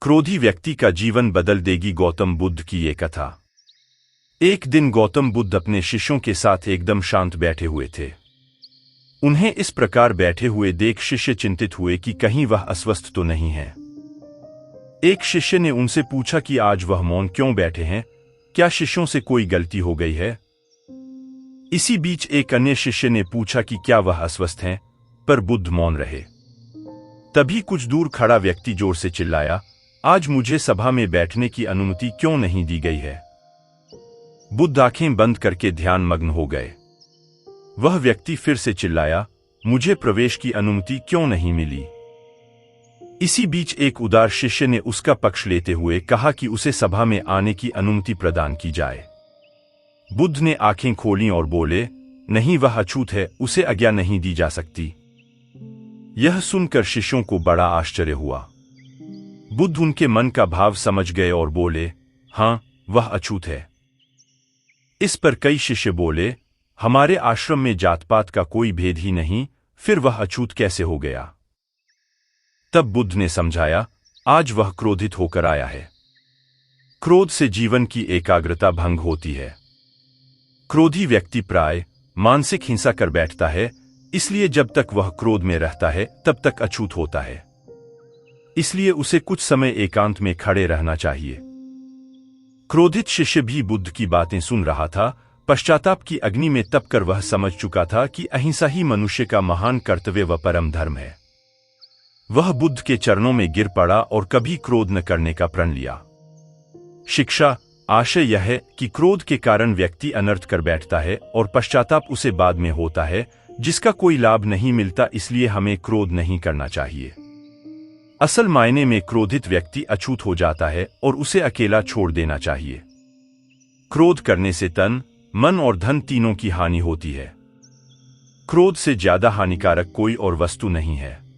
क्रोधी व्यक्ति का जीवन बदल देगी। गौतम बुद्ध की ये कथा। एक दिन गौतम बुद्ध अपने शिष्यों के साथ एकदम शांत बैठे हुए थे। उन्हें इस प्रकार बैठे हुए देख शिष्य चिंतित हुए कि कहीं वह अस्वस्थ तो नहीं है। एक शिष्य ने उनसे पूछा कि आज वह मौन क्यों बैठे हैं, क्या शिष्यों से कोई गलती हो गई है? इसी बीच एक अन्य शिष्य ने पूछा कि क्या वह अस्वस्थ हैं, पर बुद्ध मौन रहे। तभी कुछ दूर खड़ा व्यक्ति जोर से चिल्लाया, आज मुझे सभा में बैठने की अनुमति क्यों नहीं दी गई है? बुद्ध आंखें बंद करके ध्यान मग्न हो गए। वह व्यक्ति फिर से चिल्लाया, मुझे प्रवेश की अनुमति क्यों नहीं मिली? इसी बीच एक उदार शिष्य ने उसका पक्ष लेते हुए कहा कि उसे सभा में आने की अनुमति प्रदान की जाए। बुद्ध ने आंखें खोलीं और बोले, नहीं, वह अछूत है, उसे आज्ञा नहीं दी जा सकती। यह सुनकर शिष्यों को बड़ा आश्चर्य हुआ। बुद्ध उनके मन का भाव समझ गए और बोले, हाँ, वह अछूत है। इस पर कई शिष्य बोले, हमारे आश्रम में जात पात का कोई भेद ही नहीं, फिर वह अछूत कैसे हो गया? तब बुद्ध ने समझाया, आज वह क्रोधित होकर आया है। क्रोध से जीवन की एकाग्रता भंग होती है। क्रोधी व्यक्ति प्राय मानसिक हिंसा कर बैठता है, इसलिए जब तक वह क्रोध में रहता है तब तक अछूत होता है। इसलिए उसे कुछ समय एकांत में खड़े रहना चाहिए। क्रोधित शिष्य भी बुद्ध की बातें सुन रहा था। पश्चाताप की अग्नि में तपकर वह समझ चुका था कि अहिंसा ही मनुष्य का महान कर्तव्य व परम धर्म है। वह बुद्ध के चरणों में गिर पड़ा और कभी क्रोध न करने का प्रण लिया। शिक्षा आशय यह है कि क्रोध के कारण व्यक्ति अनर्थ कर बैठता है और पश्चाताप उसे बाद में होता है, जिसका कोई लाभ नहीं मिलता। इसलिए हमें क्रोध नहीं करना चाहिए। असल मायने में क्रोधित व्यक्ति अछूत हो जाता है और उसे अकेला छोड़ देना चाहिए। क्रोध करने से तन, मन और धन तीनों की हानि होती है। क्रोध से ज्यादा हानिकारक कोई और वस्तु नहीं है।